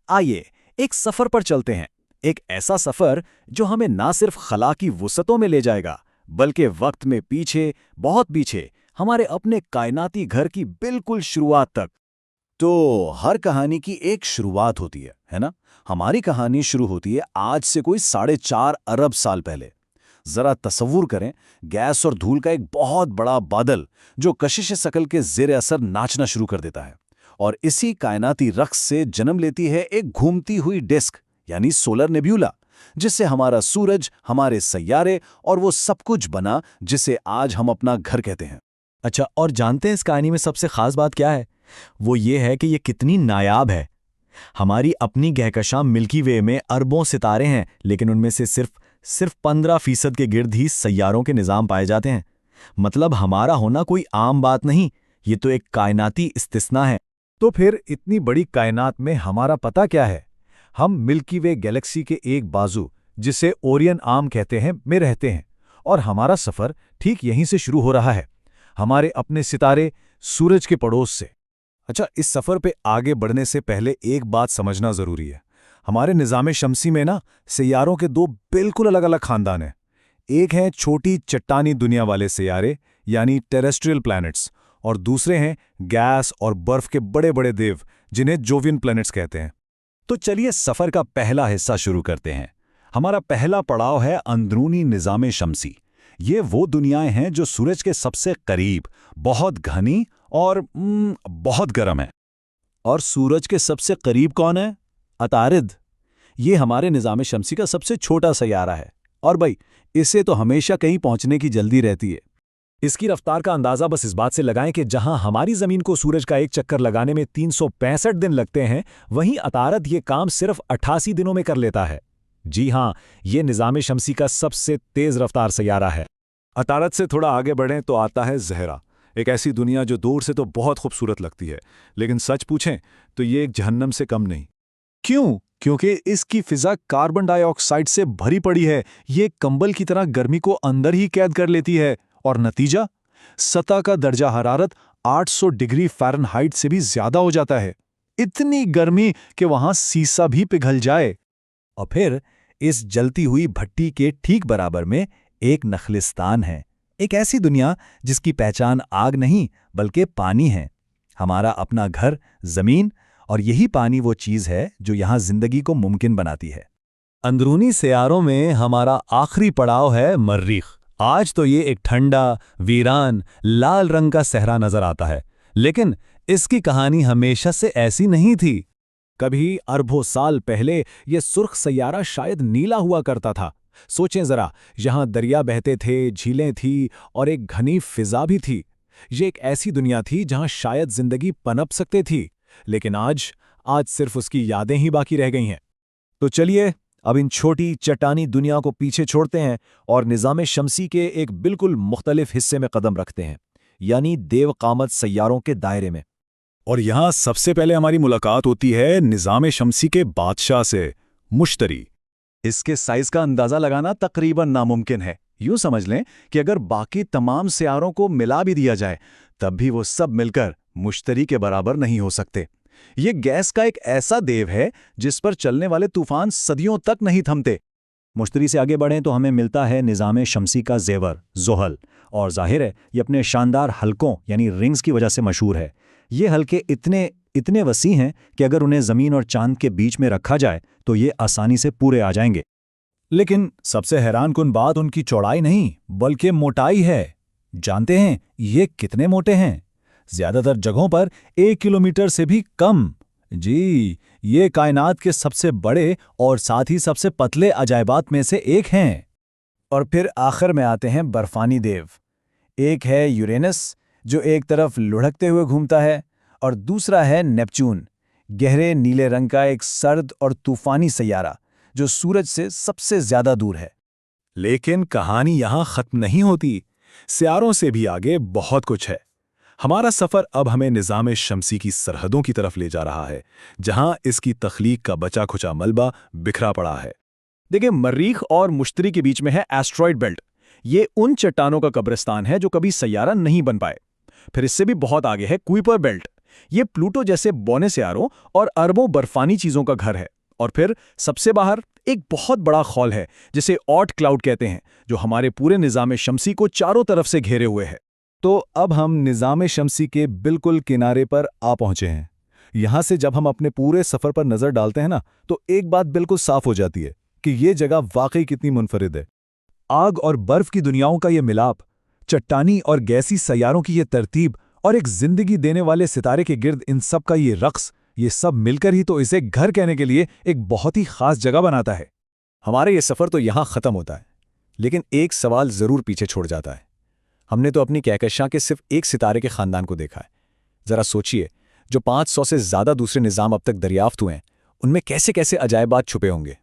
आइए एक सफर पर चलते हैं। एक ऐसा सफर जो हमें ना सिर्फ खला की वुसअतों में ले जाएगा, बल्कि वक्त में पीछे, बहुत पीछे, हमारे अपने कायनाती घर की बिल्कुल शुरुआत तक। तो हर कहानी की एक शुरुआत होती है ना? हमारी कहानी शुरू होती है आज से कोई 4.5 अरब साल पहले। जरा तसव्वुर करें, गैस और धूल का एक बहुत बड़ा बादल जो कशिश शकल के ज़ेर असर नाचना शुरू कर देता है, और इसी कायनाती रक्स से जन्म लेती है एक घूमती हुई डिस्क, यानी सोलर नेब्यूला, जिससे हमारा सूरज, हमारे सैयारे और वो सब कुछ बना जिसे आज हम अपना घर कहते हैं। अच्छा, और जानते हैं इस कहानी में सबसे खास बात क्या है? वो ये है कि ये कितनी नायाब है। हमारी अपनी कहकशां मिल्की वे में अरबों सितारे हैं, लेकिन उनमें से सिर्फ 15% के गिर्द ही सैयारों के निज़ाम पाए जाते हैं। मतलब हमारा होना कोई आम बात नहीं, ये तो एक कायनाती इस्तिस्ना है। तो फिर इतनी बड़ी कायनात में हमारा पता क्या है? हम मिल्की वे गैलेक्सी के एक बाजू, जिसे ओरियन आर्म कहते हैं, में रहते हैं, और हमारा सफ़र ठीक यहीं से शुरू हो रहा है, हमारे अपने सितारे सूरज के पड़ोस से। अच्छा, इस सफ़र पे आगे बढ़ने से पहले एक बात समझना ज़रूरी है। हमारे निज़ाम शमसी में ना सैयारों के दो बिल्कुल अलग अलग ख़ानदान हैं। एक हैं छोटी चट्टानी दुनिया वाले सैयारे, यानी टेरेस्ट्रियल प्लैनेट्स, और दूसरे हैं गैस और बर्फ के बड़े बड़े देव, जिन्हें जोवियन प्लैनेट्स कहते हैं। तो चलिए सफ़र का पहला हिस्सा शुरू करते हैं। हमारा पहला पड़ाव है अंदरूनी निज़ाम शमसी। ये वो दुनियाएं हैं जो सूरज के सबसे करीब, बहुत घनी और बहुत गर्म है। और सूरज के सबसे करीब कौन है? अतारिद। ये हमारे निज़ाम शमसी का सबसे छोटा सैयारा है, और भाई इसे तो हमेशा कहीं पहुंचने की जल्दी रहती है। इसकी रफ्तार का अंदाज़ा बस इस बात से लगाएं कि जहां हमारी ज़मीन को सूरज का एक चक्कर लगाने में 365 दिन लगते हैं, वहीं अतारद ये काम सिर्फ 88 दिनों में कर लेता है। जी हां, ये निज़ाम शमसी का सबसे तेज़ रफ्तार सैयारा है। अतारद से थोड़ा आगे बढ़ें तो आता है ज़हरा, एक ऐसी दुनिया जो दूर से तो बहुत खूबसूरत लगती है, लेकिन सच पूछें तो ये एक जहन्नम से कम नहीं। क्यों? क्योंकि इसकी फिजा कार्बन डाइऑक्साइड से भरी पड़ी है। ये कंबल की तरह गर्मी को अंदर ही कैद कर लेती है, और नतीजा, सतह का दर्जा हरारत 800 डिग्री फ़ारेनहाइट से भी ज्यादा हो जाता है। इतनी गर्मी कि वहां सीसा भी पिघल जाए। और फिर इस जलती हुई भट्टी के ठीक बराबर में एक नखलिस्तान है, एक ऐसी दुनिया जिसकी पहचान आग नहीं बल्कि पानी है। हमारा अपना घर, जमीन, और यही पानी वो चीज़ है जो यहाँ जिंदगी को मुमकिन बनाती है। अंदरूनी सैयारों में हमारा आखिरी पड़ाव है मर्रीख। आज तो ये एक ठंडा, वीरान, लाल रंग का सहरा नजर आता है, लेकिन इसकी कहानी हमेशा से ऐसी नहीं थी। कभी अरबों साल पहले ये सुर्ख सैयारा शायद नीला हुआ करता था। सोचें जरा, यहाँ दरिया बहते थे, झीलें थी, और एक घनी फिजा भी थी। ये एक ऐसी दुनिया थी जहाँ शायद जिंदगी पनप सकती थी, लेकिन आज सिर्फ उसकी यादें ही बाकी रह गई हैं। तो चलिए अब इन छोटी चट्टानी दुनिया को पीछे छोड़ते हैं और निज़ाम शमसी के एक बिल्कुल मुख्तलिफ हिस्से में कदम रखते हैं, यानी देवकामत सैयारों के दायरे में। और यहाँ सबसे पहले हमारी मुलाकात होती है निज़ाम शमसी के बादशाह से, मुश्तरी। इसके साइज का अंदाज़ा लगाना तकरीबन नामुमकिन है। यूँ समझ लें कि अगर बाकी तमाम सैयारों को मिला भी दिया जाए, तब भी वो सब मिलकर मुश्तरी के बराबर नहीं हो सकते। ये गैस का एक ऐसा देव है जिस पर चलने वाले तूफान सदियों तक नहीं थमते। मुश्तरी से आगे बढ़ें तो हमें मिलता है निज़ाम शमसी का ज़ेवर, ज़ुहल, और जाहिर है ये अपने शानदार हल्कों यानी रिंग्स की वजह से मशहूर है। ये हल्के इतने वसी हैं कि अगर उन्हें ज़मीन और चांद के बीच में रखा जाए तो ये आसानी से पूरे आ जाएंगे। लेकिन सबसे हैरानकुन बात उनकी चौड़ाई नहीं बल्कि मोटाई है। जानते हैं ये कितने मोटे हैं? ज्यादातर जगहों पर 1 किलोमीटर से भी कम। जी, ये कायनात के सबसे बड़े और साथ ही सबसे पतले अजायबात में से एक हैं। और फिर आखिर में आते हैं बर्फानी देव। एक है यूरेनस, जो एक तरफ लुढ़कते हुए घूमता है, और दूसरा है नेपच्यून, गहरे नीले रंग का एक सर्द और तूफानी सैयारा जो सूरज से सबसे ज्यादा दूर है। लेकिन कहानी यहां खत्म नहीं होती। सियारों से भी आगे बहुत कुछ है। हमारा सफर अब हमें निज़ाम शमसी की सरहदों की तरफ ले जा रहा है, जहां इसकी तख्लीक का बचा खुचा मलबा बिखरा पड़ा है। देखिए, मरीख और मुश्तरी के बीच में है एस्ट्रॉयड बेल्ट। ये उन चट्टानों का कब्रिस्तान है जो कभी सैयारा नहीं बन पाए। फिर इससे भी बहुत आगे है कुइपर बेल्ट। ये प्लूटो जैसे बौने सितारों और अरबों बर्फानी चीजों का घर है। और फिर सबसे बाहर एक बहुत बड़ा खौल है जिसे ऑट क्लाउड कहते हैं, जो हमारे पूरे निज़ाम शमसी को चारों तरफ से घेरे हुए है। तो अब हम निज़ाम शमसी के बिल्कुल किनारे पर आ पहुंचे हैं। यहां से जब हम अपने पूरे सफ़र पर नज़र डालते हैं ना, तो एक बात बिल्कुल साफ हो जाती है कि ये जगह वाकई कितनी मुनफरिद है। आग और बर्फ की दुनियाओं का ये मिलाप, चट्टानी और गैसी सैयारों की ये तरतीब और एक जिंदगी देने वाले सितारे के गिर्द इन सब का ये रक्स, ये सब मिलकर ही तो इसे घर कहने के लिए एक बहुत ही खास जगह बनाता है। हमारा ये सफ़र तो यहाँ ख़त्म होता है, लेकिन एक सवाल ज़रूर पीछे छोड़ जाता है। हमने तो अपनी कहकशां के सिर्फ एक सितारे के ख़ानदान को देखा है। ज़रा सोचिए, जो 500 से ज़्यादा दूसरे निज़ाम अब तक दरियाफ्त हुए हैं, उनमें कैसे कैसे अजायबात छुपे होंगे।